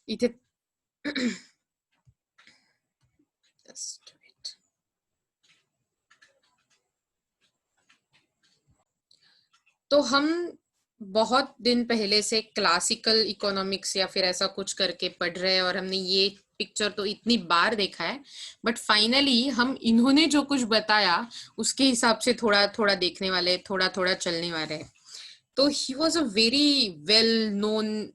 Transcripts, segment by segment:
इथे Just wait. तो हम बहुत दिन पहले से क्लासिकल इकोनॉमिक्स या फिर ऐसा कुछ करके पढ़ रहे हैं और हमने ये पिक्चर तो इतनी बार देखा है, बट फाइनली हम इन्होंने जो कुछ बताया उसके हिसाब से थोड़ा थोड़ा देखने वाले, थोड़ा थोड़ा चलने वाले हैं। तो he was a very well known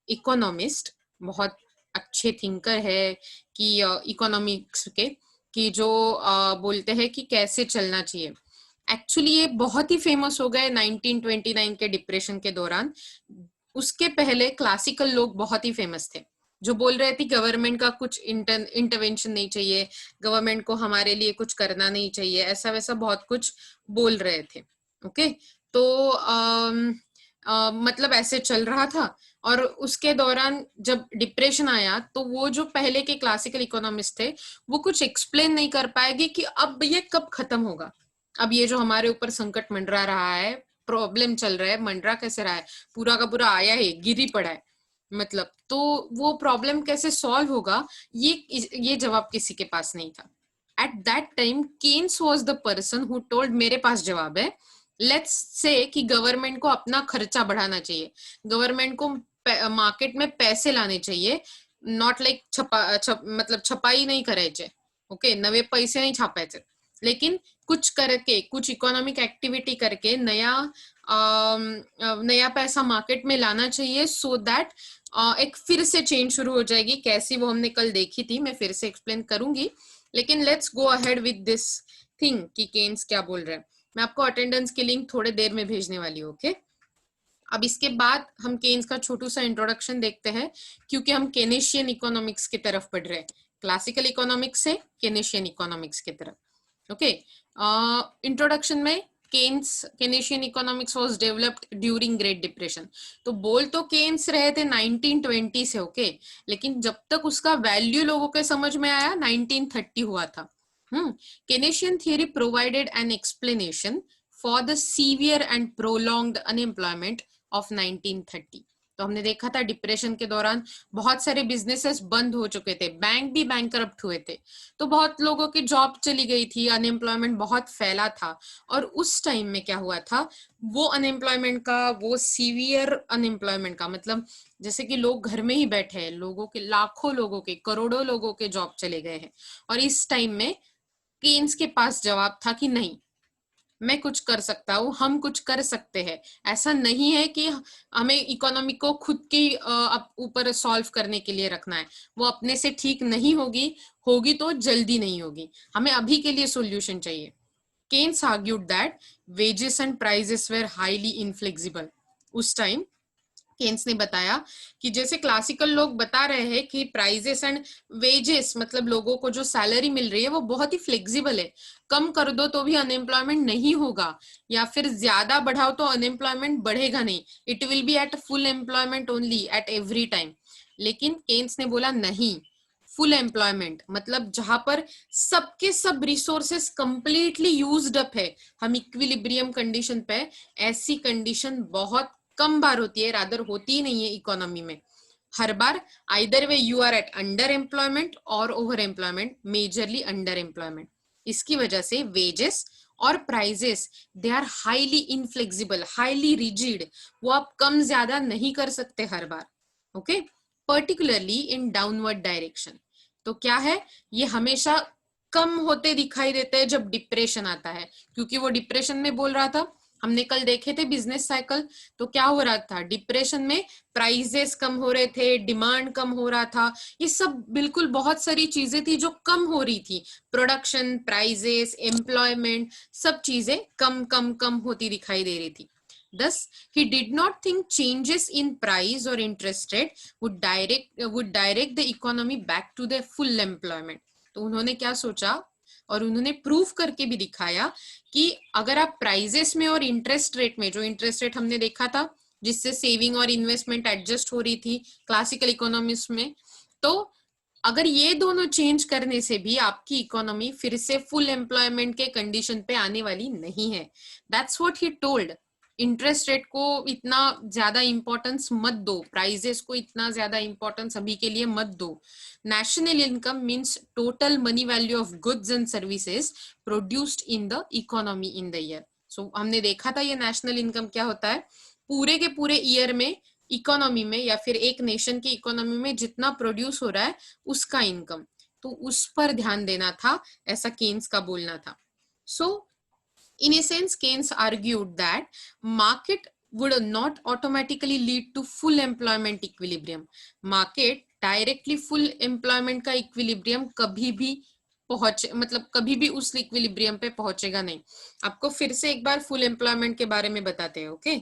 economist, बहुत अच्छे थिंकर है कि इकोनॉमिक्स के, कि जो बोलते हैं कि कैसे चलना चाहिए। एक्चुअली ये बहुत ही फेमस हो गए 1929 के डिप्रेशन के दौरान। उसके पहले क्लासिकल लोग बहुत ही फेमस थे, जो बोल रहे थे गवर्नमेंट का कुछ इंटरवेंशन नहीं चाहिए, गवर्नमेंट को हमारे लिए कुछ करना नहीं चाहिए, ऐसा वैसा बहुत कुछ बोल रहे थे। ओके, तो मतलब ऐसे चल रहा था। और उसके दौरान जब डिप्रेशन आया तो वो जो पहले के क्लासिकल इकोनॉमिस्ट थे वो कुछ एक्सप्लेन नहीं कर पाएंगे कि अब ये कब खत्म होगा, अब ये जो हमारे ऊपर संकट मंडरा रहा है, प्रॉब्लम चल रहा है, मंडरा कैसे रहा है, पूरा का पूरा आया है, गिरी पड़ा है, मतलब तो वो प्रॉब्लम कैसे सॉल्व होगा, ये जवाब किसी के पास नहीं था। At that time Keynes was the person who told मेरे पास जवाब है। लेट्स से कि गवर्नमेंट को अपना खर्चा बढ़ाना चाहिए, गवर्नमेंट को मार्केट में पैसे लाने चाहिए, नॉट लाइक मतलब छपाई नहीं करायचे, ओके, नवे पैसे नहीं छापायचे, लेकिन कुछ करके, कुछ इकोनॉमिक एक्टिविटी करके नया पैसा मार्केट में लाना चाहिए, सो दैट एक फिर से चेंज शुरू हो जाएगी। कैसी, वो हमने कल देखी थी, मैं फिर से एक्सप्लेन करूंगी, लेकिन let's go ahead with this thing कि केन्स क्या बोल रहे हैं। मैं आपको अटेंडेंस की लिंक थोड़े देर में भेजने वाली हूँ, ओके। अब इसके बाद हम केन्स का छोटू सा इंट्रोडक्शन देखते हैं, क्योंकि हम केनेशियन इकोनॉमिक्स की तरफ पढ़ रहे हैं, क्लासिकल इकोनॉमिक्स से केनेशियन इकोनॉमिक्स की तरफ। ओके, इंट्रोडक्शन में Keynesian economics was developed during Great Depression. तो बोल तो केन्स रहे थे 1920 से, ओके, लेकिन जब तक उसका वैल्यू लोगों के समझ में आया 1930 हुआ था। Keynesian theory provided an explanation for the severe and prolonged unemployment of 1930। तो हमने देखा था डिप्रेशन के दौरान बहुत सारे बिजनेसेस बंद हो चुके थे, बैंक भी बैंकरप्ट हुए थे, तो बहुत लोगों की जॉब चली गई थी, अनएम्प्लॉयमेंट बहुत फैला था। और उस टाइम में क्या हुआ था, वो अनएम्प्लॉयमेंट का, वो सीवियर अनएम्प्लॉयमेंट का मतलब जैसे कि लोग घर में ही बैठे हैं, लोगों के, लाखों लोगों के, करोड़ों लोगों के जॉब चले गए हैं। और इस टाइम में केन्स के पास जवाब था कि नहीं, मैं कुछ कर सकता हूँ, हम कुछ कर सकते हैं। ऐसा नहीं है कि हमें इकोनॉमी को खुद के ऊपर सॉल्व करने के लिए रखना है, वो अपने से ठीक नहीं होगी, होगी तो जल्दी नहीं होगी, हमें अभी के लिए सॉल्यूशन चाहिए। Keynes argued that wages and prices were highly inflexible. उस टाइम केन्स ने बताया कि जैसे क्लासिकल लोग बता रहे हैं कि प्राइजेस एंड वेजेस, मतलब लोगों को जो सैलरी मिल रही है वो बहुत ही फ्लेक्सिबल है, कम कर दो तो भी अनएम्प्लॉयमेंट नहीं होगा, या फिर ज्यादा बढ़ाओ तो अनएम्प्लॉयमेंट बढ़ेगा नहीं, it will be at full employment only at every time. लेकिन केन्स ने बोला नहीं, फुल एम्प्लॉयमेंट मतलब जहां पर सबके सब रिसोर्सेस कंप्लीटली यूज्ड अप है, हम इक्विलिब्रियम कंडीशन पे, ऐसी कंडीशन बहुत कम बार होती है, रादर होती ही नहीं है इकोनॉमी में। हर बार either way you are at under employment और over employment, majorly under employment. इसकी वजह से वेजेस और prices they are highly inflexible, highly rigid, वो आप कम ज्यादा नहीं कर सकते हर बार, okay, particularly in downward direction. तो क्या है, ये हमेशा कम होते दिखाई देते हैं जब डिप्रेशन आता है, क्योंकि वो डिप्रेशन में बोल रहा था, हमने कल देखे थे बिजनेस साइकिल, तो क्या हो रहा था डिप्रेशन में, प्राइजेस कम हो रहे थे, डिमांड कम हो रहा था, ये सब बिल्कुल बहुत सारी चीजें थी जो कम हो रही थी, प्रोडक्शन, प्राइजेस, एम्प्लॉयमेंट, सब चीजें कम कम कम होती दिखाई दे रही थी। Thus, he did not think changes in price or interest rate would direct the economy back to the full employment। तो उन्होंने क्या सोचा, और उन्होंने प्रूफ करके भी दिखाया कि अगर आप प्राइजेस में और इंटरेस्ट रेट में, जो इंटरेस्ट रेट हमने देखा था जिससे सेविंग और इन्वेस्टमेंट एडजस्ट हो रही थी क्लासिकल इकोनॉमिक्स में, तो अगर ये दोनों चेंज करने से भी आपकी इकोनॉमी फिर से फुल एम्प्लॉयमेंट के कंडीशन पे आने वाली नहीं है। That's what he told interest rate को इतना ज्यादा इंपॉर्टेंस मत दो, प्राइजेस को इतना ज्यादा इंपॉर्टेंस अभी के लिए मत दो। National income means total money value of goods and services produced in the economy in the year. So हमने देखा था ये नेशनल इनकम क्या होता है, पूरे के पूरे ईयर में इकोनॉमी में या फिर एक नेशन की इकोनॉमी में जितना प्रोड्यूस हो रहा है उसका इनकम, तो उस पर ध्यान देना था, ऐसा केन्स का बोलना था। सो in a sense Keynes argued that market would not automatically lead to full employment equilibrium. Market directly full employment का equilibrium कभी भी पहुंचे, मतलब कभी भी उस इक्विलिब्रियम पे पहुंचेगा नहीं। आपको फिर से एक बार फुल एम्प्लॉयमेंट के बारे में बताते हैं। ओके,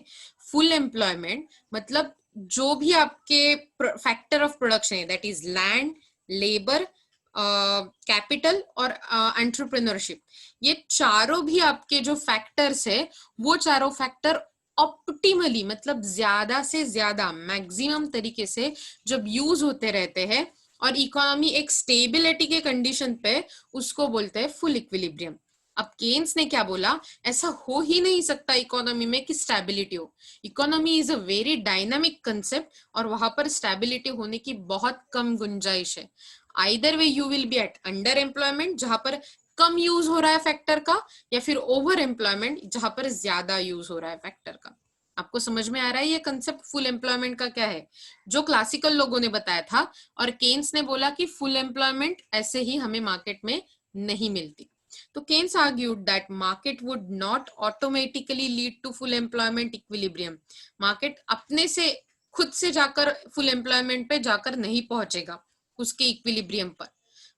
फुल एम्प्लॉयमेंट मतलब जो भी आपके फैक्टर ऑफ प्रोडक्शन है, that is land, labour, capital और एंटरप्रेन्योरशिप, ये चारों भी आपके जो फैक्टर्स है वो चारों फैक्टर ऑप्टिमली मतलब ज्यादा से ज्यादा मैक्सिमम तरीके से जब यूज होते रहते हैं और इकोनॉमी एक स्टेबिलिटी के कंडीशन पे, उसको बोलते हैं फुल इक्विलिब्रियम। अब केन्स ने क्या बोला, ऐसा हो ही नहीं सकता इकोनॉमी में कि स्टेबिलिटी हो। Economy is a very dynamic concept और वहां पर स्टेबिलिटी होने की बहुत कम गुंजाइश है। Either way you will be at under employment जहां पर कम यूज हो रहा है फैक्टर का, या फिर ओवर एम्प्लॉयमेंट जहां पर ज्यादा यूज हो रहा है फैक्टर का। आपको समझ में आ रहा है ये कंसेप्ट फुल एम्प्लॉयमेंट का क्या है, जो क्लासिकल लोगों ने बताया था, और केन्स ने बोला कि फुल एम्प्लॉयमेंट ऐसे ही हमें मार्केट में नहीं मिलती। तो Keynes argued that market would not automatically lead to full employment equilibrium. Market अपने से खुद से जाकर फुल एम्प्लॉयमेंट पे जाकर नहीं पहुंचेगा उसके इक्विलिब्रियम पर,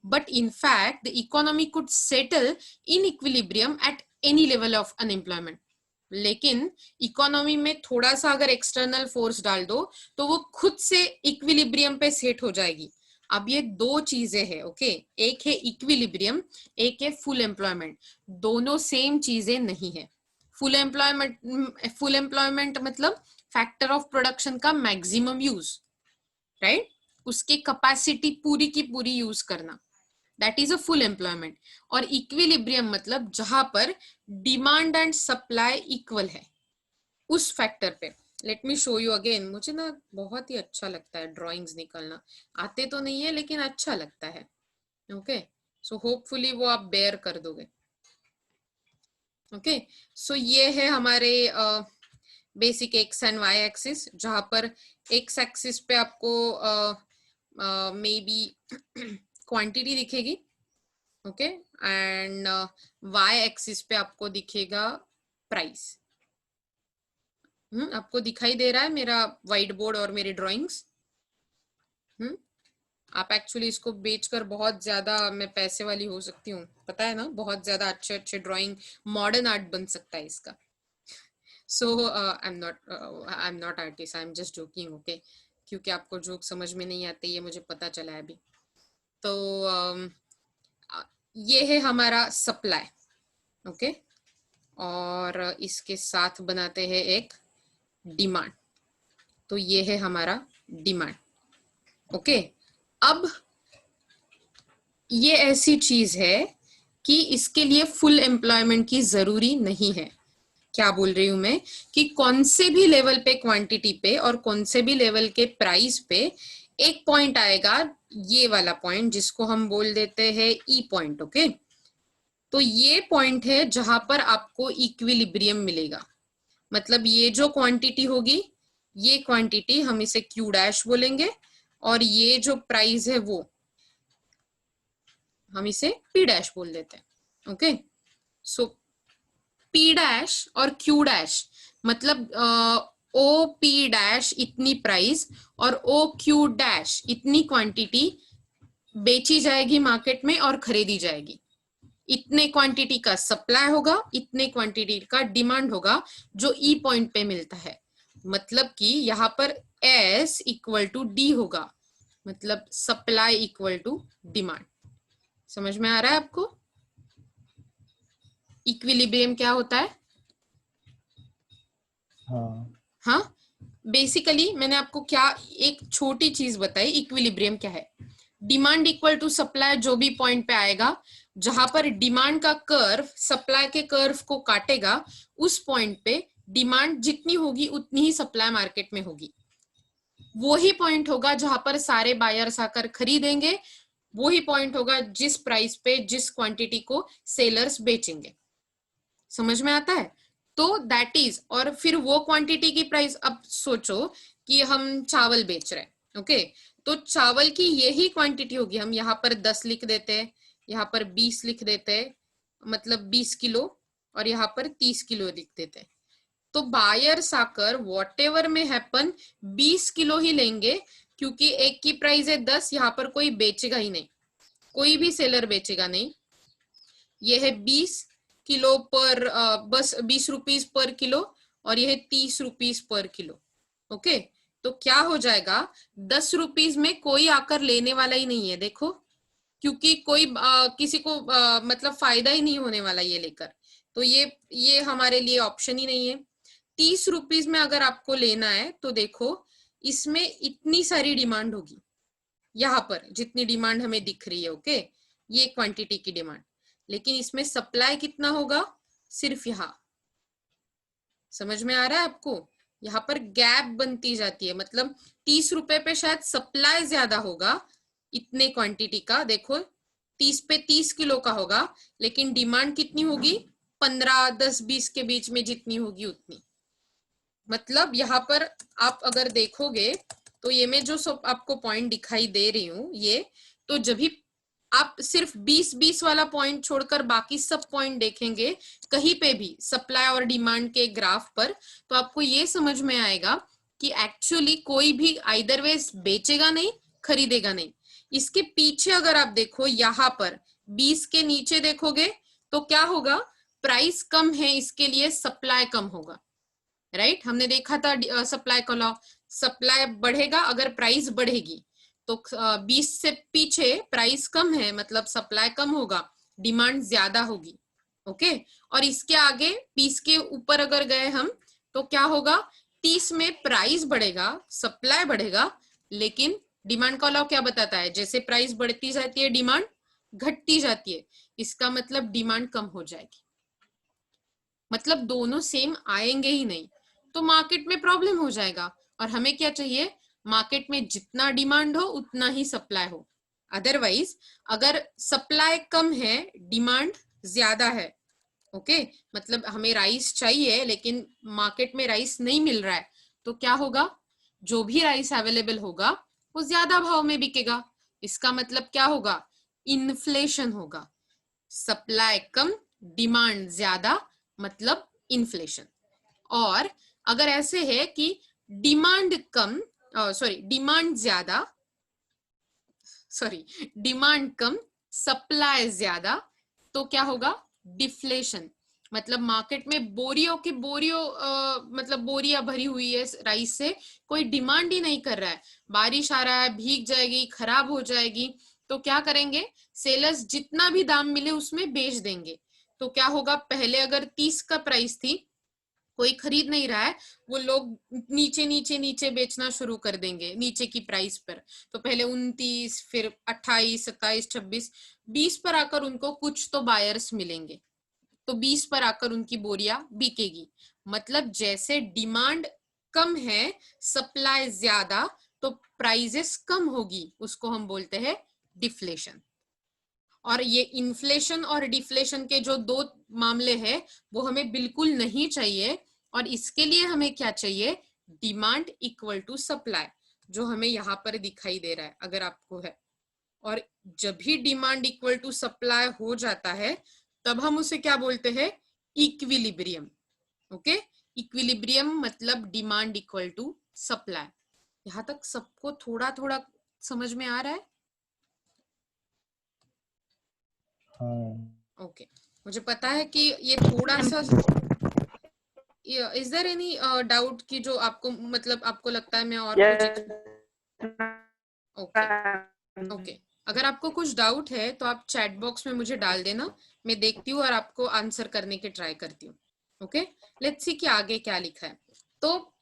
but in fact the economy could settle in equilibrium at any level of unemployment। लेकिन इकोनॉमी में थोड़ा सा अगर एक्सटर्नल फोर्स डाल दो तो वो खुद से इक्विलिब्रियम पे सेट हो जाएगी। अब ये दो चीजें हैं। ओके, एक है इक्विलिब्रियम, एक है फुल एम्प्लॉयमेंट। दोनों सेम चीजें नहीं है। फुल एम्प्लॉयमेंट मतलब फैक्टर ऑफ प्रोडक्शन का मैक्सिमम यूज, राइट, उसकी कैपेसिटी पूरी की पूरी यूज करना, that is a full employment. और इक्विलिब्रियम मतलब जहां पर डिमांड एंड सप्लाई इक्वल है उस फैक्टर पे। Let me show you again. मुझे ना बहुत ही अच्छा लगता है ड्राइंग्स निकालना, आते तो नहीं है लेकिन अच्छा लगता है। ओके, सो होपफुली वो आप बेयर कर दोगे। ओके, सो ये है हमारे basic X and Y axis, जहां पर एक्स एक्सिस पे आपको मे बी क्वांटिटी दिखेगी, ओके, एंड वाई एक्सिस पे आपको दिखेगा प्राइस। आपको दिखाई दे रहा है मेरा व्हाइट बोर्ड और मेरी ड्राइंग्स? आप एक्चुअली इसको बेचकर बहुत ज्यादा मैं पैसे वाली हो सकती हूँ, पता है ना, बहुत ज्यादा अच्छे अच्छे ड्राइंग, मॉडर्न आर्ट बन सकता है इसका। So I am not artist, I am just joking. Okay, क्योंकि आपको जोक समझ में नहीं आते ये मुझे पता चला है अभी। तो ये है हमारा सप्लाई। ओके, और इसके साथ बनाते हैं एक डिमांड। तो ये है हमारा डिमांड। ओके, अब ये ऐसी चीज है कि इसके लिए फुल एम्प्लॉयमेंट की जरूरी नहीं है। क्या बोल रही हूं मैं कि कौन से भी लेवल पे क्वांटिटी पे और कौन से भी लेवल के प्राइस पे एक पॉइंट आएगा, ये वाला पॉइंट जिसको हम बोल देते हैं ई पॉइंट। ओके, तो ये पॉइंट है जहां पर आपको इक्विलिब्रियम मिलेगा। मतलब ये जो क्वांटिटी होगी, ये क्वांटिटी हम इसे क्यू डैश बोलेंगे, और ये जो प्राइस है वो हम इसे पी डैश बोल देते हैं। ओके, सो पी डैश और क्यू डैश मतलब ओ पी डैश इतनी प्राइस और ओ क्यू डैश इतनी क्वांटिटी बेची जाएगी मार्केट में और खरीदी जाएगी। इतने क्वांटिटी का सप्लाई होगा, इतने क्वांटिटी का डिमांड होगा जो ई पॉइंट पे मिलता है। मतलब कि यहाँ पर S इक्वल टू डी होगा, मतलब सप्लाई इक्वल टू डिमांड। समझ में आ रहा है आपको इक्विलिब्रियम क्या होता है? हाँ, बेसिकली मैंने आपको क्या एक छोटी चीज बताई, इक्विलिब्रियम क्या है। डिमांड इक्वल टू सप्लाई, जो भी पॉइंट पे आएगा जहां पर डिमांड का कर्व सप्लाई के कर्व को काटेगा, उस पॉइंट पे डिमांड जितनी होगी उतनी ही सप्लाई मार्केट में होगी। वो ही पॉइंट होगा जहां पर सारे बायर्स आकर खरीदेंगे, वो ही पॉइंट होगा जिस प्राइस पे जिस क्वांटिटी को सेलर्स बेचेंगे। समझ में आता है? तो दैट इज, और फिर वो क्वांटिटी की प्राइस, अब सोचो कि हम चावल बेच रहे हैं, ओके, तो चावल की यही क्वांटिटी होगी, हम यहाँ पर 10 लिख देते हैं, यहाँ पर 20 लिख देते हैं, मतलब 20 किलो, और यहाँ पर 30 किलो लिख देते हैं। तो बायर्स आकर वॉट एवर में हैपन 20 किलो ही लेंगे, क्योंकि एक की प्राइस है 10, यहाँ पर कोई बेचेगा ही नहीं, कोई भी सेलर बेचेगा नहीं। ये है 20 किलो पर बस 20 रुपीज पर किलो, और ये है 30 रुपीज पर किलो। ओके, तो क्या हो जाएगा, 10 रुपीज में कोई आकर लेने वाला ही नहीं है, देखो, क्योंकि कोई किसी को मतलब फायदा ही नहीं होने वाला ये लेकर, तो ये हमारे लिए ऑप्शन ही नहीं है। 30 रुपीज में अगर आपको लेना है तो देखो, इसमें इतनी सारी डिमांड होगी, यहाँ पर जितनी डिमांड हमें दिख रही है, ओके, ये क्वांटिटी की डिमांड, लेकिन इसमें सप्लाई कितना होगा, सिर्फ यहाँ। समझ में आ रहा है आपको? यहाँ पर गैप बनती जाती है, मतलब 30 रुपए पे शायद सप्लाई ज्यादा होगा इतने क्वांटिटी का, देखो 30 पे 30 किलो का होगा, लेकिन डिमांड कितनी होगी, 15, 10, 20 के बीच में जितनी होगी उतनी। मतलब यहाँ पर आप अगर देखोगे तो ये मैं जो सब आपको पॉइंट दिखाई दे रही हूँ, ये तो जब भी आप सिर्फ 20-20 वाला पॉइंट छोड़कर बाकी सब पॉइंट देखेंगे कहीं पे भी सप्लाई और डिमांड के ग्राफ पर, तो आपको ये समझ में आएगा कि एक्चुअली कोई भी आइदर वेज बेचेगा नहीं, खरीदेगा नहीं। इसके पीछे अगर आप देखो, यहाँ पर 20 के नीचे देखोगे तो क्या होगा, प्राइस कम है, इसके लिए सप्लाई कम होगा, राइट? हमने देखा था सप्लाई का लॉ, सप्लाई बढ़ेगा अगर प्राइस बढ़ेगी, तो 20 से पीछे प्राइस कम है, मतलब सप्लाई कम होगा, डिमांड ज्यादा होगी, ओके। और इसके आगे 20 के ऊपर अगर गए हम तो क्या होगा, 30 में प्राइस बढ़ेगा, सप्लाई बढ़ेगा, लेकिन डिमांड का लॉ क्या बताता है, जैसे प्राइस बढ़ती जाती है डिमांड घटती जाती है, इसका मतलब डिमांड कम हो जाएगी, मतलब दोनों सेम आएंगे ही नहीं, तो मार्केट में प्रॉब्लम हो जाएगा। और हमें क्या चाहिए, मार्केट में जितना डिमांड हो उतना ही सप्लाई हो। अदरवाइज अगर सप्लाई कम है, डिमांड ज्यादा है, ओके, मतलब हमें राइस चाहिए लेकिन मार्केट में राइस नहीं मिल रहा है, तो क्या होगा, जो भी राइस अवेलेबल होगा वो ज्यादा भाव में बिकेगा, इसका मतलब क्या होगा, इन्फ्लेशन होगा। सप्लाई कम, डिमांड ज्यादा, मतलब इन्फ्लेशन। और अगर ऐसे है कि डिमांड कम, डिमांड ज्यादा, डिमांड कम, सप्लाई ज्यादा, तो क्या होगा, डिफ्लेशन। मतलब मार्केट में बोरियों की बोरियों मतलब बोरियां भरी हुई है राइस से, कोई डिमांड ही नहीं कर रहा है, बारिश आ रहा है, भीग जाएगी, खराब हो जाएगी, तो क्या करेंगे, सेलर्स जितना भी दाम मिले उसमें बेच देंगे। तो क्या होगा, पहले अगर 30 का प्राइस थी, कोई खरीद नहीं रहा है, वो लोग नीचे नीचे नीचे बेचना शुरू कर देंगे नीचे की प्राइस पर, तो पहले 29, फिर 28, 27, 26, 20 पर आकर उनको कुछ तो बायर्स मिलेंगे, तो 20 पर आकर उनकी बोरिया बिकेगी। मतलब जैसे डिमांड कम है, सप्लाई ज्यादा, तो प्राइजेस कम होगी, उसको हम बोलते हैं डिफ्लेशन। और ये इन्फ्लेशन और डिफ्लेशन के जो दो मामले हैं वो हमें बिल्कुल नहीं चाहिए, और इसके लिए हमें क्या चाहिए, डिमांड इक्वल टू सप्लाई, जो हमें यहाँ पर दिखाई दे रहा है अगर आपको है। और जब भी डिमांड इक्वल टू सप्लाई हो जाता है तब हम उसे क्या बोलते हैं, इक्विलिब्रियम, ओके। इक्विलिब्रियम मतलब डिमांड इक्वल टू सप्लाई। यहाँ तक सबको थोड़ा थोड़ा समझ में आ रहा है? ओके, मुझे पता है कि ये थोड़ा सा, इज देयर एनी डाउट कि जो आपको मतलब आपको लगता है मैं और कुछ, ओके ओके, अगर आपको कुछ डाउट है तो आप चैट बॉक्स में मुझे डाल देना, मैं देखती हूँ और आपको आंसर करने के ट्राई करती हूँ, ओके। लेट्स सी कि आगे क्या लिखा है। तो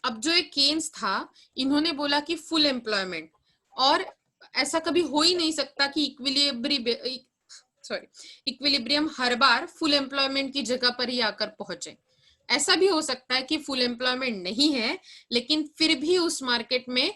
अब जो एक केन्स था, इन्होंने बोला कि फुल एम्प्लॉयमेंट, और ऐसा कभी हो ही नहीं सकता कि इक्विलिब्रियम हर बार फुल एम्प्लॉयमेंट की जगह पर ही आकर पहुंचे, ऐसा भी हो सकता है कि फुल एम्प्लॉयमेंट नहीं है लेकिन फिर भी उस मार्केट में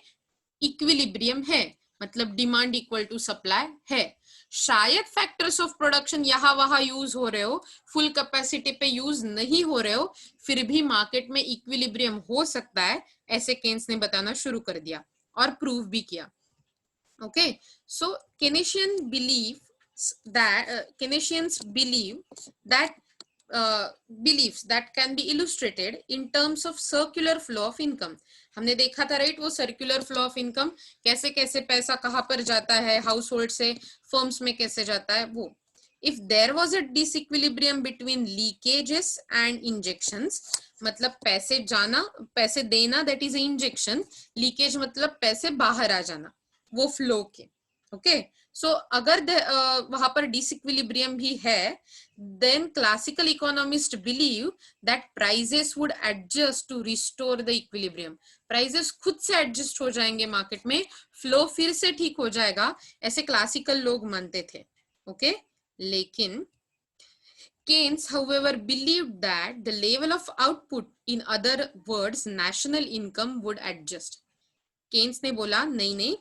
इक्विलिब्रियम है, मतलब डिमांड इक्वल टू सप्लाई है। शायद फैक्टर्स ऑफ प्रोडक्शन यहाँ वहां यूज हो रहे हो, फुल कैपेसिटी पे यूज नहीं हो रहे हो, फिर भी मार्केट में इक्विलिब्रियम हो सकता है, ऐसे केन्स ने बताना शुरू कर दिया और प्रूव भी किया। Okay, so Keynesian believe that Keynesians beliefs that can be illustrated in terms of circular flow of income। हमने देखा था राइट, वो सर्कुलर फ्लो ऑफ इनकम, कैसे कैसे पैसा कहाँ पर जाता है, हाउस होल्ड से फर्म्स में कैसे जाता है वो। If there was a disequilibrium between leakages and injections, मतलब पैसे जाना पैसे देना, दैट इज इंजेक्शन, लीकेज मतलब पैसे बाहर आ जाना, वो फ्लो के। ओके, सो अगर वहां पर डिसइक्विलिब्रियम भी है, then classical economists believe that prices would adjust to restore the equilibrium। prices खुद से adjust हो जाएंगे मार्केट में, फ्लो फिर से ठीक हो जाएगा, ऐसे क्लासिकल लोग मानते थे। ओके, लेकिन Keynes however believed that the level of output, in other words national income, would adjust। Keynes ने बोला नहीं नहीं,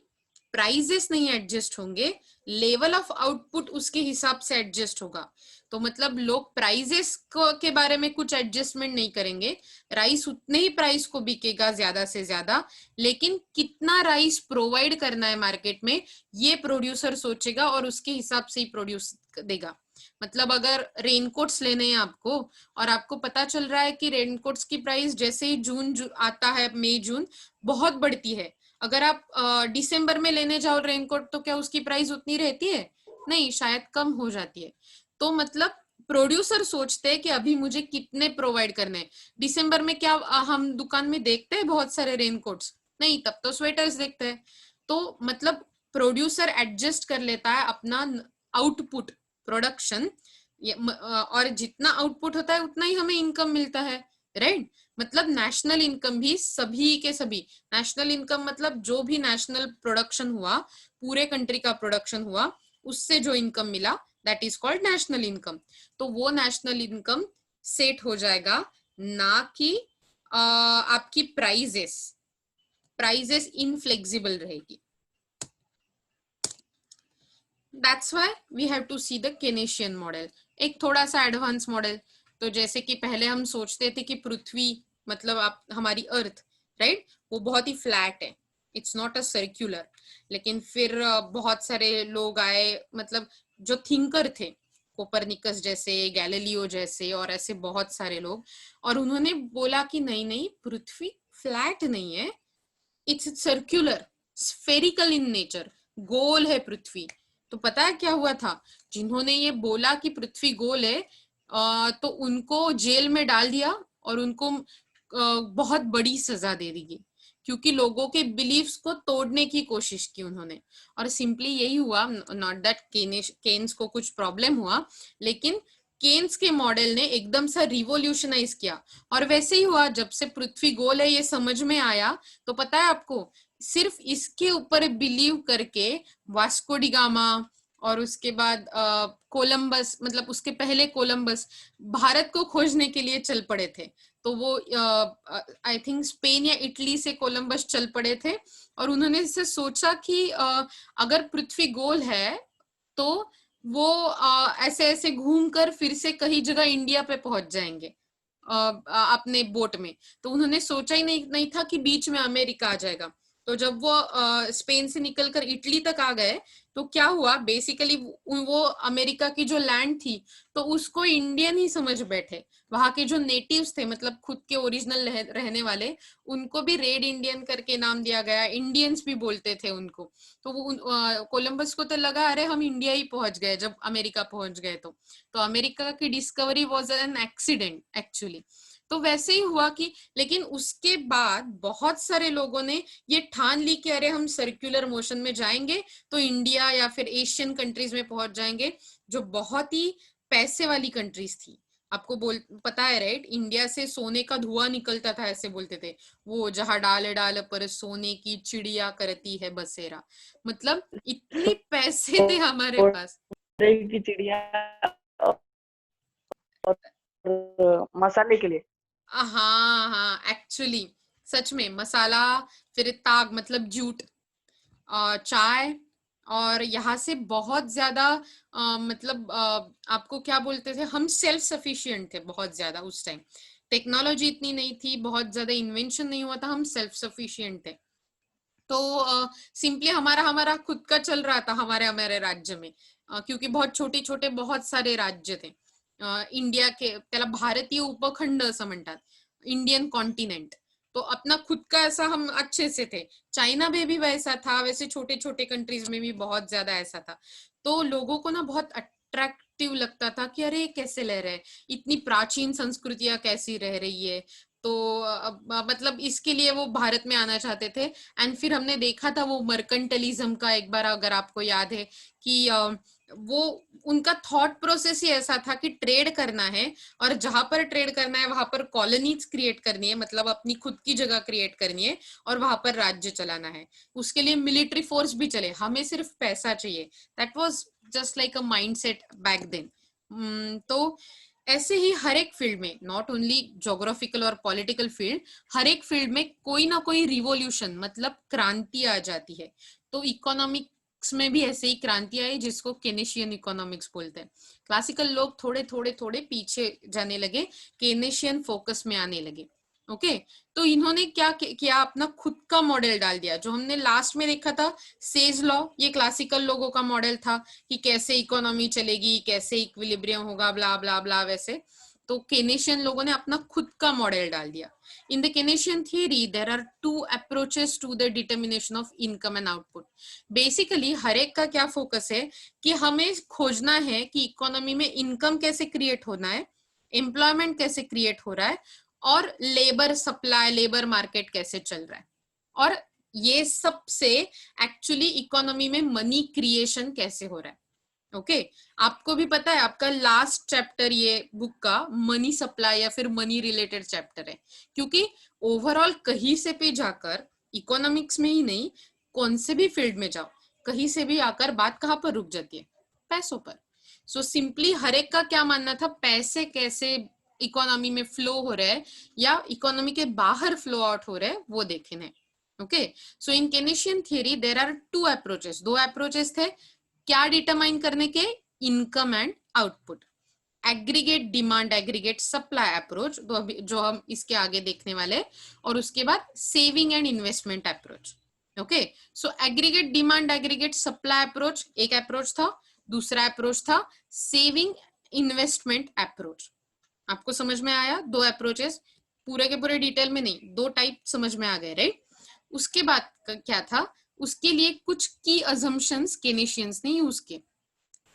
प्राइजेस नहीं एडजस्ट होंगे, लेवल ऑफ आउटपुट उसके हिसाब से एडजस्ट होगा। तो मतलब लोग प्राइजेस के बारे में कुछ एडजस्टमेंट नहीं करेंगे, राइस उतने ही प्राइस को बिकेगा ज्यादा से ज्यादा, लेकिन कितना राइस प्रोवाइड करना है मार्केट में ये प्रोड्यूसर सोचेगा और उसके हिसाब से ही प्रोड्यूस देगा। मतलब अगर रेनकोट्स लेने हैं आपको और आपको पता चल रहा है कि रेनकोट्स की प्राइस जैसे ही जून आता है, मई जून बहुत बढ़ती है, अगर आप दिसंबर में लेने जाओ रेनकोट तो क्या उसकी प्राइस उतनी रहती है? नहीं, शायद कम हो जाती है। तो मतलब प्रोड्यूसर सोचते हैं कि अभी मुझे कितने प्रोवाइड करने हैं। दिसंबर में क्या हम दुकान में देखते हैं बहुत सारे रेनकोट्स? नहीं, तब तो स्वेटर्स देखते हैं। तो मतलब प्रोड्यूसर एडजस्ट कर लेता है अपना आउटपुट, प्रोडक्शन, और जितना आउटपुट होता है उतना ही हमें इनकम मिलता है, राइट। मतलब नेशनल इनकम भी सभी के सभी, नेशनल इनकम मतलब जो भी नेशनल प्रोडक्शन हुआ, पूरे कंट्री का प्रोडक्शन हुआ, उससे जो इनकम मिला, that is called national income. तो वो नेशनल इनकम सेट हो जाएगा, ना कि आपकी प्राइजेस इनफ्लेक्सिबल रहेगी। That's why we have to see the Keynesian model, एक थोड़ा सा एडवांस मॉडल। तो जैसे कि पहले हम सोचते थे कि पृथ्वी मतलब आप हमारी अर्थ, राइट, वो बहुत ही फ्लैट है, इट्स नॉट अ सर्क्यूलर। लेकिन फिर बहुत सारे लोग आए, मतलब जो थिंकर थे, कोपरनिकस जैसे, गैलीलियो जैसे, और ऐसे बहुत सारे लोग, और उन्होंने बोला कि नहीं नहीं, पृथ्वी फ्लैट नहीं है, it's circular, spherical in nature, गोल है पृथ्वी। तो पता है क्या हुआ था? जिन्होंने ये बोला कि पृथ्वी गोल है, तो उनको जेल में डाल दिया और उनको बहुत बड़ी सजा दे दी, क्योंकि लोगों के बिलीफ्स को तोड़ने की कोशिश की उन्होंने। और सिंपली यही हुआ, नॉट दैट केन्स को कुछ प्रॉब्लम हुआ, लेकिन केन्स के मॉडल ने एकदम सा रिवोल्यूशनाइज किया। और वैसे ही हुआ, जब से पृथ्वी गोल है ये समझ में आया, तो पता है आपको, सिर्फ इसके ऊपर बिलीव करके वास्को डी गामा और उसके बाद कोलंबस, मतलब उसके पहले कोलंबस भारत को खोजने के लिए चल पड़े थे। तो वो आई थिंक स्पेन या इटली से कोलंबस चल पड़े थे, और उन्होंने इससे सोचा कि अगर पृथ्वी गोल है तो वो ऐसे ऐसे घूमकर फिर से कहीं जगह इंडिया पे पहुंच जाएंगे अपने बोट में। तो उन्होंने सोचा ही नहीं था कि बीच में अमेरिका आ जाएगा। तो जब वो स्पेन से निकलकर इटली तक आ गए, तो क्या हुआ, बेसिकली वो अमेरिका की जो लैंड थी तो उसको इंडियन ही समझ बैठे। वहां के जो नेटिव्स थे, मतलब खुद के ओरिजिनल रहने वाले, उनको भी रेड इंडियन करके नाम दिया गया, इंडियंस भी बोलते थे उनको। तो वो कोलंबस को तो लगा अरे हम इंडिया ही पहुंच गए, जब अमेरिका पहुंच गए तो अमेरिका की discovery was an accident actually. तो वैसे ही हुआ कि, लेकिन उसके बाद बहुत सारे लोगों ने ये ठान ली कि अरे हम सर्कुलर मोशन में जाएंगे तो इंडिया या फिर एशियन कंट्रीज में पहुंच जाएंगे, जो बहुत ही पैसे वाली कंट्रीज थी। आपको पता है राइट, इंडिया से सोने का धुआं निकलता था, ऐसे बोलते थे, वो जहां डाल डाल पर सोने की चिड़िया करती है बसेरा। मतलब इतने पैसे थे हमारे पास। की चिड़िया और मसाले के लिए हाँ हाँ, एक्चुअली सच में मसाला, फिर ताग मतलब जूट, चाय, और यहाँ से बहुत ज्यादा मतलब आपको क्या बोलते थे, हम सेल्फ सफिशिएंट थे बहुत ज्यादा उस टाइम। टेक्नोलॉजी इतनी नहीं थी, बहुत ज्यादा इन्वेंशन नहीं हुआ था, हम सेल्फ सफिशिएंट थे। तो सिंपली हमारा हमारा खुद का चल रहा था हमारे हमारे राज्य में, क्योंकि बहुत छोटे छोटे बहुत सारे राज्य थे। इंडिया के त्याला भारतीय उपखंड असं म्हणतात, इंडियन कॉन्टिनेंट। तो अपना खुद का ऐसा हम अच्छे से थे। चाइना में भी वैसा था, वैसे छोटे छोटे कंट्रीज में भी बहुत ज्यादा ऐसा था। तो लोगों को ना बहुत अट्रैक्टिव लगता था कि अरे कैसे रह रहे हैं, इतनी प्राचीन संस्कृतियां कैसी रह रही है। तो मतलब इसके लिए वो भारत में आना चाहते थे। एंड फिर हमने देखा था वो मर्केंटलिज्म का, एक बार अगर आपको याद है कि वो उनका थॉट प्रोसेस ही ऐसा था कि ट्रेड करना है, और जहां पर ट्रेड करना है वहां पर कॉलोनीज क्रिएट करनी है, मतलब अपनी खुद की जगह क्रिएट करनी है, और वहां पर राज्य चलाना है। उसके लिए मिलिट्री फोर्स भी चले, हमें सिर्फ पैसा चाहिए। That was just like a mindset back then. तो ऐसे ही हर एक फील्ड में, नॉट ओनली ज्योग्राफिकल और पॉलिटिकल फील्ड, हर एक फील्ड में कोई ना कोई रिवॉल्यूशन मतलब क्रांति आ जाती है। तो इकोनॉमिक्स में भी ऐसे ही क्रांति आई, जिसको केनेशियन इकोनॉमिक्स बोलते हैं। क्लासिकल लोग थोड़े थोड़े थोड़े पीछे जाने लगे, केनेशियन फोकस में आने लगे। ओके, तो इन्होंने क्या किया, अपना खुद का मॉडल डाल दिया। जो हमने लास्ट में देखा था सेज लॉ, ये क्लासिकल लोगों का मॉडल था कि कैसे इकोनॉमी चलेगी, कैसे इक्विलिब्रियम होगा, ब्ला ब्ला ब्ला वैसे। तो केनेशियन लोगों ने अपना खुद का मॉडल डाल दिया। In the Keynesian theory there are two approaches to the determination of income and output. Basically हर एक का क्या फोकस है कि हमें खोजना है कि इकोनॉमी में इनकम कैसे क्रिएट होना है, एम्प्लॉयमेंट कैसे क्रिएट हो रहा है, और लेबर सप्लाई, लेबर मार्केट कैसे चल रहा है, और ये सब से एक्चुअली इकोनॉमी में मनी क्रिएशन कैसे हो रहा है। ओके, आपको भी पता है आपका लास्ट चैप्टर ये बुक का मनी सप्लाई या फिर मनी रिलेटेड चैप्टर है, क्योंकि ओवरऑल कहीं से भी जाकर, इकोनॉमिक्स में ही नहीं, कौन से भी फील्ड में जाओ, कहीं से भी आकर बात कहाँ पर रुक जाती है, पैसों पर। सो सिंपली हर एक का क्या मानना था, पैसे कैसे इकोनॉमी में फ्लो हो रहे हैं या इकोनॉमी के बाहर फ्लो आउट हो रहे हैं, वो देखने। Okay, so in Keynesian theory there are two approaches, दो अप्रोचेस थे क्या डिटरमाइन करने के, income and output. Aggregate demand, aggregate supply approach, जो हम इसके आगे देखने वाले, और उसके बाद saving and investment approach. Okay, so aggregate demand, aggregate supply approach एक अप्रोच था। दूसरा अप्रोच था सेविंग इन्वेस्टमेंट अप्रोच। आपको समझ में आया, दो अप्रोचेस, पूरे के पूरे डिटेल में नहीं, दो टाइप समझ में आ गए, राइट। उसके बाद क्या था, उसके लिए कुछ की अजम्पशंस केनेशियंस ने यूज किए।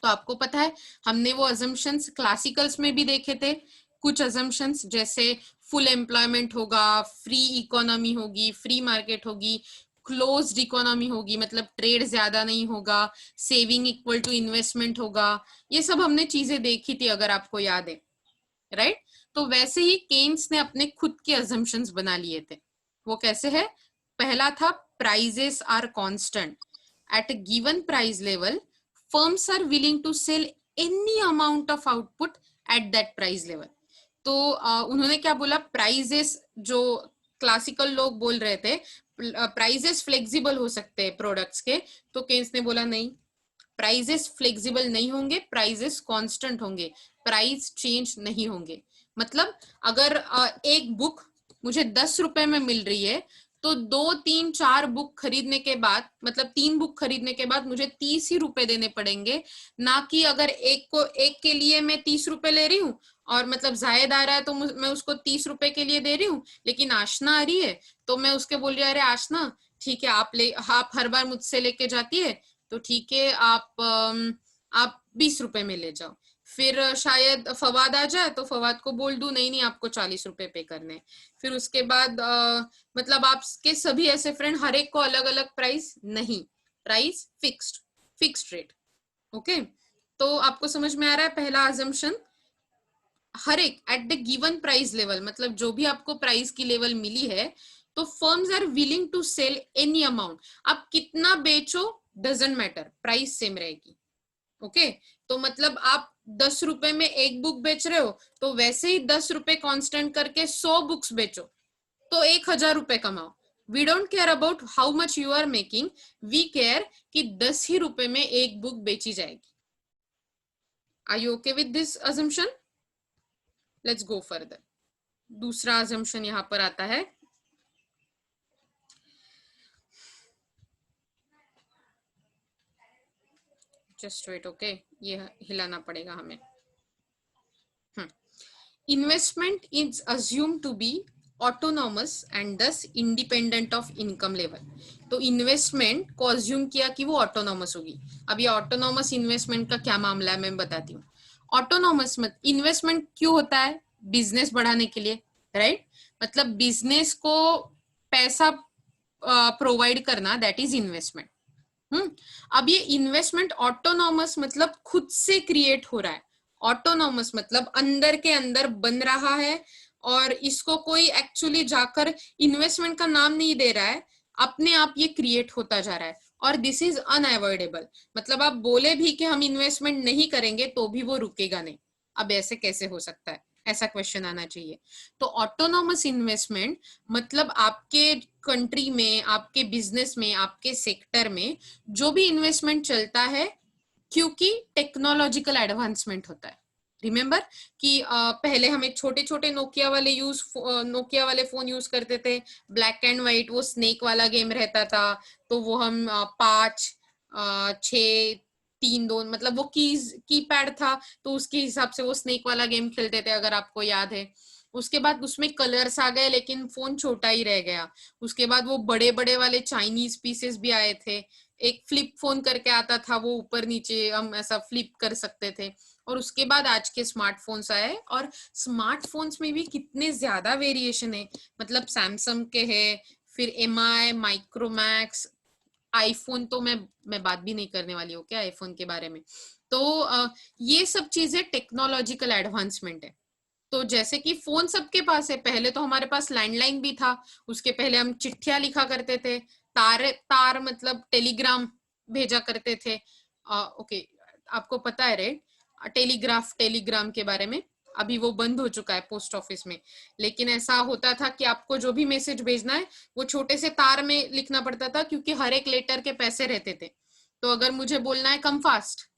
तो आपको पता है हमने वो अजम्पशंस क्लासिकल्स में भी देखे थे। कुछ अजम्पशंस जैसे फुल एम्प्लॉयमेंट होगा, फ्री इकोनॉमी होगी, फ्री मार्केट होगी, क्लोज्ड इकोनॉमी होगी, मतलब ट्रेड ज्यादा नहीं होगा, सेविंग इक्वल टू इन्वेस्टमेंट होगा। ये सब हमने चीजें देखी थी अगर आपको याद है, राइट। तो वैसे ही केन्स ने अपने खुद के अजम्पशंस बना लिए थे। वो कैसे है, पहला था prices are constant at a given price level, firms are willing to sell any amount of output at that price level। तो उन्होंने क्या बोला, प्राइजेस जो क्लासिकल लोग बोल रहे थे प्राइजेस फ्लेक्सिबल हो सकते हैं प्रोडक्ट्स के, तो केन्स ने बोला नहीं, प्राइजेस फ्लेक्सिबल नहीं होंगे, प्राइजेस कांस्टेंट होंगे, प्राइस चेंज नहीं होंगे। मतलब अगर एक बुक मुझे 10 रुपए में मिल रही है, तो 2 3 4 बुक खरीदने के बाद, मतलब 3 बुक खरीदने के बाद मुझे 30 ही रुपए देने पड़ेंगे। ना कि अगर एक के लिए मैं 30 रुपए ले रही हूँ, और मतलब जायद आ रहा है तो मैं उसको 30 रुपए के लिए दे रही हूँ, लेकिन आशना आ रही है तो मैं उसके बोल रही हूँ अरे आशना ठीक है, आप हर बार मुझसे लेके जाती है, तो ठीक है आप 20 रुपए में ले जाओ। फिर शायद फवाद आ जाए तो फवाद को बोल दूं नहीं नहीं आपको 40 रुपए पे करने। फिर उसके बाद मतलब आपके सभी ऐसे फ्रेंड, हर एक को अलग अलग प्राइस नहीं, प्राइस फिक्स्ड रेट। ओके, तो आपको समझ में आ रहा है पहला अजम्पशन, हर एक at the given price level, मतलब जो भी आपको प्राइस की लेवल मिली है, तो firms are willing to sell any amount, आप कितना बेचो डजेंट मैटर, प्राइस सेम रहेगी। ओके, तो मतलब आप 10 रुपए में एक बुक बेच रहे हो तो वैसे ही 10 रुपए कांस्टेंट करके 100 बुक्स बेचो तो 1000 रुपए कमाओ. We don't care about how much you are making, we care कि 10 ही रुपए में एक बुक बेची जाएगी. Are you okay with this assumption? Let's go further. दूसरा अजम्पशन यहां पर आता है, जस्ट वेट. ओके, ये हिलाना पड़ेगा हमें. Investment is assume to be autonomous and thus independent of income level. तो इन्वेस्टमेंट को अज्यूम किया कि वो ऑटोनॉमस होगी. अब ये ऑटोनॉमस इन्वेस्टमेंट का क्या मामला है मैं बताती हूँ. ऑटोनॉमस इन्वेस्टमेंट क्यों होता है? बिजनेस बढ़ाने के लिए, राइट? मतलब बिजनेस को पैसा प्रोवाइड करना, दैट इज इन्वेस्टमेंट. अब ये इन्वेस्टमेंट ऑटोनॉमस मतलब खुद से क्रिएट हो रहा है. ऑटोनॉमस मतलब अंदर के अंदर बन रहा है और इसको कोई एक्चुअली जाकर इन्वेस्टमेंट का नाम नहीं दे रहा है, अपने आप ये क्रिएट होता जा रहा है. और दिस इज अनअवॉइडेबल. मतलब आप बोले भी कि हम इन्वेस्टमेंट नहीं करेंगे तो भी वो रुकेगा नहीं. अब ऐसे कैसे हो सकता है? ऐसा क्वेश्चन आना चाहिए. तो ऑटोनॉमस इन्वेस्टमेंट मतलब आपके कंट्री में, आपके बिजनेस में, आपके सेक्टर में जो भी इन्वेस्टमेंट चलता है क्योंकि टेक्नोलॉजिकल एडवांसमेंट होता है. रिमेंबर कि पहले हम एक छोटे छोटे नोकिया वाले फोन यूज करते थे, ब्लैक एंड व्हाइट, वो स्नेक वाला गेम रहता था. तो वो हम 5, 6, 3, 2 मतलब वो कीपैड था तो उसके हिसाब से वो स्नेक वाला गेम खेलते थे, अगर आपको याद है. उसके बाद उसमें कलर्स आ गए लेकिन फोन छोटा ही रह गया. उसके बाद वो बड़े बड़े वाले चाइनीज पीसेस भी आए थे. एक फ्लिप फोन करके आता था, वो ऊपर नीचे हम ऐसा फ्लिप कर सकते थे. और उसके बाद आज के स्मार्टफोन्स आए और स्मार्टफोन्स में भी कितने ज्यादा वेरिएशन है. मतलब सैमसंग के है, फिर एमआई, माइक्रोमैक्स, आईफोन तो मैं बात भी नहीं करने वाली हूँ क्या आईफोन के बारे में. तो ये सब चीजें टेक्नोलॉजिकल एडवांसमेंट है. तो जैसे कि फोन सबके पास है, पहले तो हमारे पास लैंडलाइन भी था, उसके पहले हम चिट्ठियां लिखा करते थे, तार मतलब टेलीग्राम भेजा करते थे. ओके, आपको पता है रे टेलीग्राम के बारे में? अभी वो बंद हो चुका है पोस्ट ऑफिस में. लेकिन ऐसा होता था कि आपको जो भी मैसेज भेजना है वो छोटे से तार में लिखना पड़ता था क्योंकि हर एक लेटर के पैसे रहते थे. तो अगर मुझे बोलना है कम फास्ट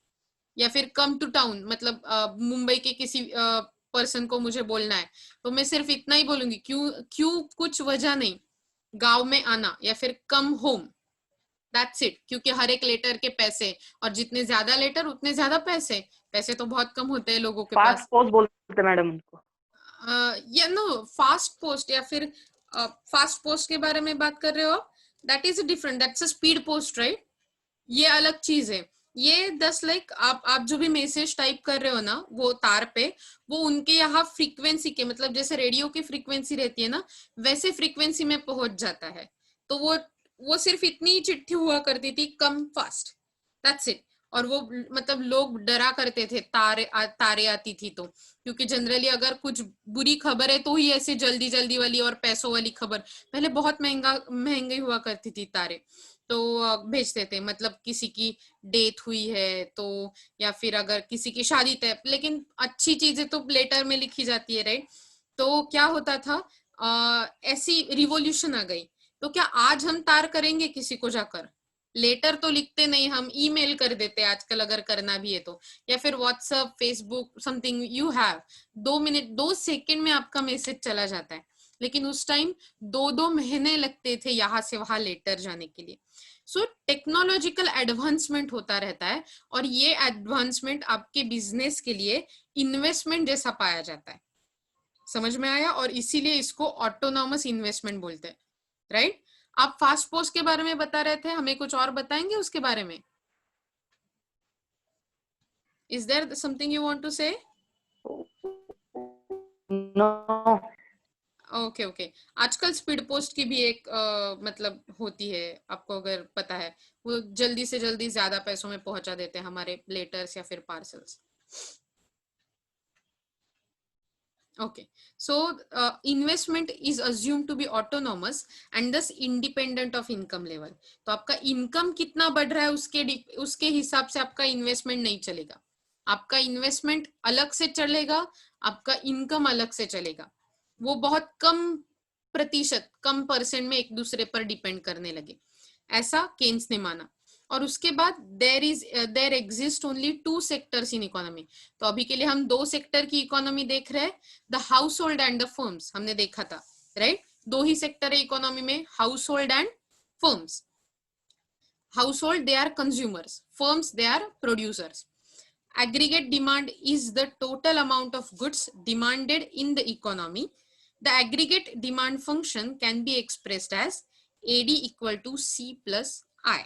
या फिर कम टू टाउन, मतलब मुंबई के किसी पर्सन को मुझे बोलना है तो मैं सिर्फ इतना ही बोलूंगी, क्यों क्यों कुछ वजह नहीं, गांव में आना, या फिर कम होम. That's it. क्योंकि हर एक लेटर के पैसे, और जितने ज्यादा लेटर उतने ज्यादा पैसे. पैसे तो बहुत कम होते हैं लोगों के फास्ट पास. पोस्ट बोलते मैडम उनको. या नो, फास्ट पोस्ट या फिर फास्ट पोस्ट के बारे में बात कर रहे हो? That is different, that's a speed post, right? ये अलग चीज है. ये 10 लाइक आप जो भी मैसेज टाइप कर रहे हो ना वो तार पे, वो उनके यहाँ फ्रीक्वेंसी के, मतलब जैसे रेडियो की फ्रीक्वेंसी रहती है ना, वैसे फ्रीक्वेंसी में पहुंच जाता है. तो वो सिर्फ इतनी चिट्ठी हुआ करती थी, कम फास्ट, दैट्स इट. और वो मतलब लोग डरा करते थे तारे आती थी तो, क्योंकि जनरली अगर कुछ बुरी खबर है तो ही ऐसे जल्दी जल्दी वाली और पैसों वाली खबर, पहले बहुत महंगी हुआ करती थी तारे, तो भेजते थे. मतलब किसी की डेथ हुई है तो, या फिर अगर किसी की शादी तय, लेकिन अच्छी चीजें तो लेटर में लिखी जाती है, राइट? तो क्या होता था, ऐसी रिवॉल्यूशन आ गई. तो क्या आज हम तार करेंगे किसी को जाकर? लेटर तो लिखते नहीं, हम ईमेल कर देते आजकल, अगर करना भी है तो. या फिर WhatsApp, Facebook, something you have, 2 minute 2 second में आपका मैसेज चला जाता है. लेकिन उस टाइम 2-2 महीने लगते थे यहाँ से वहां लेटर जाने के लिए. सो टेक्नोलॉजिकल एडवांसमेंट होता रहता है और ये एडवांसमेंट आपके बिजनेस के लिए इन्वेस्टमेंट जैसा पाया जाता है. समझ में आया? और इसीलिए इसको ऑटोनॉमस इन्वेस्टमेंट बोलते हैं, राइट? आप फास्ट पोस्ट के बारे में बता रहे थे, हमें कुछ और बताएंगे उसके बारे में? Is there something you want to say? No. Okay okay. आजकल स्पीड पोस्ट की भी एक मतलब होती है, आपको अगर पता है, वो जल्दी से जल्दी ज्यादा पैसों में पहुंचा देते हैं हमारे लेटर्स या फिर parcels. Okay, so investment is assumed to be autonomous and thus independent of income level. तो आपका इनकम कितना बढ़ रहा है उसके हिसाब से आपका इन्वेस्टमेंट नहीं चलेगा. आपका इन्वेस्टमेंट अलग से चलेगा, आपका इनकम अलग से चलेगा, वो बहुत कम प्रतिशत, कम परसेंट में एक दूसरे पर डिपेंड करने लगे, ऐसा केन्स ने माना। और उसके बाद there exist only two sectors in economy. तो अभी के लिए हम दो सेक्टर की इकोनॉमी देख रहे हैं, the house hold and the firms, हमने देखा था, राइट? दो ही सेक्टर है इकोनॉमी में, house hold and firms. Household, they are consumers. Firms, they are producers. Aggregate demand is the total amount of goods demanded in the economy. The aggregate demand function can be expressed as AD equal to C plus I.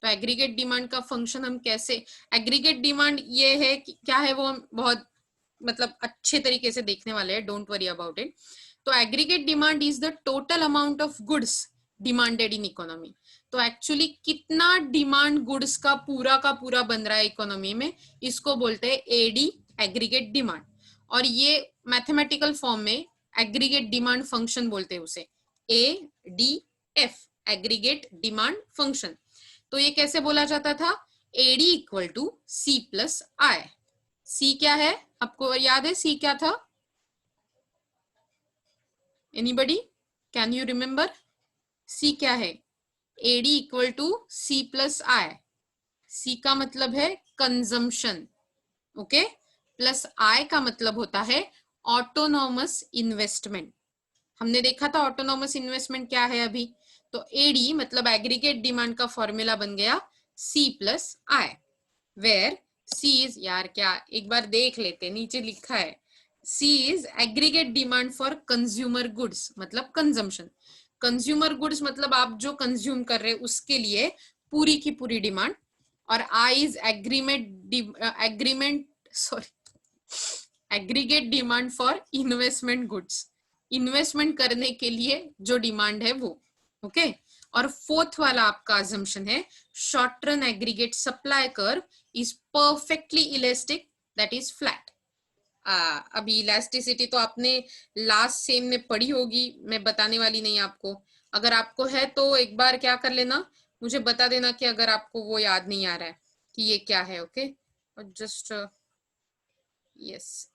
तो aggregate demand का function हम कैसे, aggregate demand ये है कि क्या है, वो हम बहुत मतलब अच्छे तरीके से देखने वाले हैं, डोंट वरी अबाउट इट। तो aggregate demand is the total amount of goods demanded in economy. तो एक्चुअली कितना डिमांड गुड्स का पूरा बन रहा है इकोनॉमी में, इसको बोलते हैं एडी, एग्रीगेट डिमांड। और ये मैथमेटिकल फॉर्म में एग्रीगेट डिमांड फंक्शन बोलते हैं उसे, ADF, एग्रीगेट डिमांड फंक्शन। तो ये कैसे बोला जाता था, AD equal to C plus I। C क्या है, आपको याद है C क्या था? Anybody, can you remember? C क्या है? AD equal to C plus I। C का मतलब है कंजम्पशन, ओके, प्लस I का मतलब होता है ऑटोनॉमस इन्वेस्टमेंट। हमने देखा था ऑटोनॉमस इन्वेस्टमेंट क्या है अभी। तो AD मतलब एग्रीगेट डिमांड का फॉर्मूला बन गया C plus I, where C is, यार क्या, एक बार देख लेते, नीचे लिखा है C is aggregate demand for consumer goods, मतलब कंजम्पशन। कंज्यूमर गुड्स मतलब आप जो कंज्यूम कर रहे हैं उसके लिए पूरी की पूरी डिमांड। और I is aggregate demand for investment goods, investment करने के लिए जो डिमांड है वो, ओके। और फोर्थ वाला आपका अजम्पशन है short run aggregate supply curve is perfectly elastic, that is flat. अभी इलास्टिसिटी तो आपने लास्ट सेम में पढ़ी होगी, मैं बताने वाली नहीं आपको। अगर आपको है तो एक बार क्या कर लेना, मुझे बता देना कि अगर आपको वो याद नहीं आ रहा है कि ये क्या है, ओके। और जस्ट यस,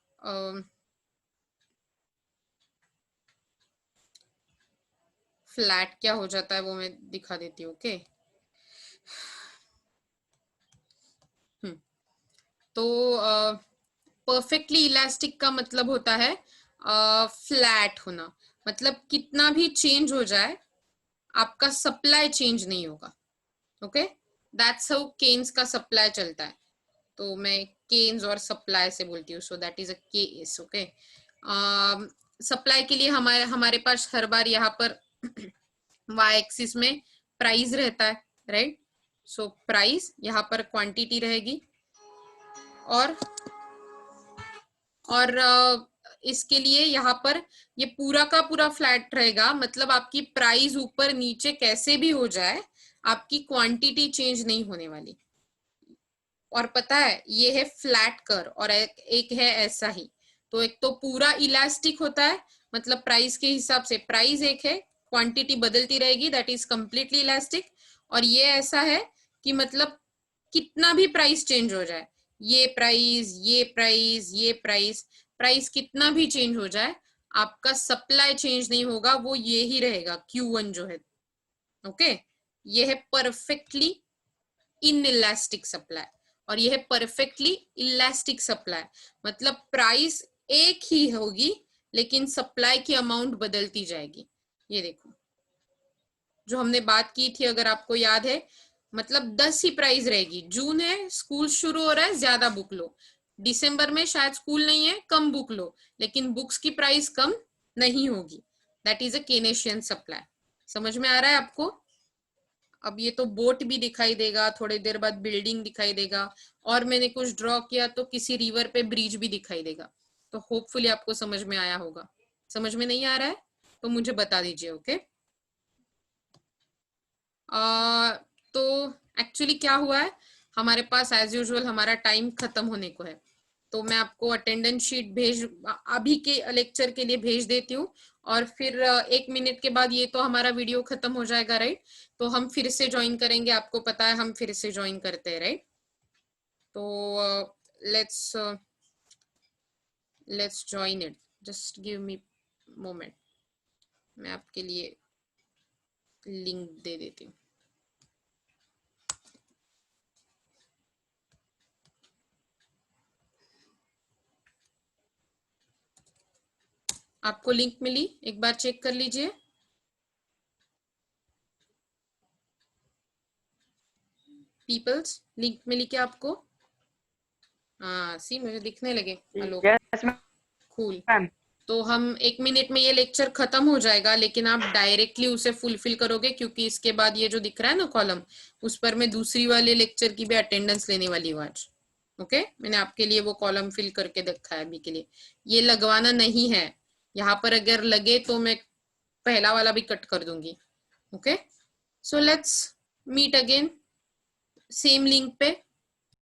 फ्लैट क्या हो जाता है वो मैं दिखा देती हूँ, ओके। तो परफेक्टली इलास्टिक का मतलब होता है फ्लैट होना, मतलब कितना भी चेंज हो जाए आपका सप्लाई चेंज नहीं होगा, ओके। दैट्स हाउ केन्स का सप्लाई चलता है। तो मैं केन्स और सप्लाई से बोलती हूँ, so that is a case, okay. Supply के लिए हमारे पास हर बार यहाँ पर वाई एक्सिस में प्राइस रहता है, राइट। सो प्राइस यहाँ पर क्वांटिटी रहेगी, और इसके लिए यहाँ पर ये पूरा का पूरा फ्लैट रहेगा, मतलब आपकी प्राइस ऊपर नीचे कैसे भी हो जाए आपकी क्वांटिटी चेंज नहीं होने वाली। और पता है ये है फ्लैट कर्व, और एक है ऐसा ही। तो एक तो पूरा इलास्टिक होता है, मतलब प्राइस के हिसाब से प्राइस एक है, क्वांटिटी बदलती रहेगी, दैट इज कंप्लीटली इलास्टिक। और ये ऐसा है कि मतलब कितना भी प्राइस चेंज हो जाए, ये प्राइस, ये प्राइस, ये प्राइस, प्राइस कितना भी चेंज हो जाए आपका सप्लाई चेंज नहीं होगा, वो ये ही रहेगा Q1 जो है, ओके। ये है परफेक्टली इनइलास्टिक सप्लाई, और ये है परफेक्टली इलास्टिक सप्लाई, मतलब प्राइस एक ही होगी लेकिन सप्लाई की अमाउंट बदलती जाएगी। ये देखो जो हमने बात की थी, अगर आपको याद है, मतलब 10 ही प्राइस रहेगी। जून है, स्कूल शुरू हो रहा है, ज्यादा बुक लो। दिसंबर में शायद स्कूल नहीं है, कम बुक लो, लेकिन बुक्स की प्राइस कम नहीं होगी। That is a Keynesian supply. समझ में आ रहा है आपको? अब ये तो बोट भी दिखाई देगा, थोड़ी देर बाद बिल्डिंग दिखाई देगा, और मैंने कुछ ड्रॉ किया तो किसी रिवर पे ब्रिज भी दिखाई देगा। तो होपफुली आपको समझ में आया होगा। समझ में नहीं आ रहा है तो मुझे बता दीजिए, ओके। तो एक्चुअली क्या हुआ है, हमारे पास एज यूजुअल हमारा टाइम खत्म होने को है, तो मैं आपको अटेंडेंस शीट अभी के लेक्चर के लिए भेज देती हूँ, और फिर 1 मिनट के बाद ये तो हमारा वीडियो खत्म हो जाएगा, राइट। तो हम फिर से ज्वाइन करेंगे, आपको पता है हम फिर से ज्वाइन करते हैं, राइट। तो let's join it, just give me moment, मैं आपके लिए लिंक दे देती हूँ। आपको लिंक मिली, एक बार चेक कर लीजिए। पीपल्स, लिंक मिली क्या आपको? हाँ सी, मुझे दिखने लगे आलोक। Yes cool. मैम। तो हम 1 मिनट में ये लेक्चर खत्म हो जाएगा, लेकिन आप डायरेक्टली उसे फुलफिल करोगे, क्योंकि इसके बाद ये जो दिख रहा है ना कॉलम, उस पर मैं दूसरी वाले लेक्चर की भी अटेंडेंस लेने वाली हूँ आज। ओके, मैंने आपके लिए वो कॉलम फिल करके रखा है अभी के लिए। ये लगवाना नहीं है, यहाँ पर अगर लगे तो मैं पहला वाला भी कट कर दूंगी। Okay, so let's meet again same link पे।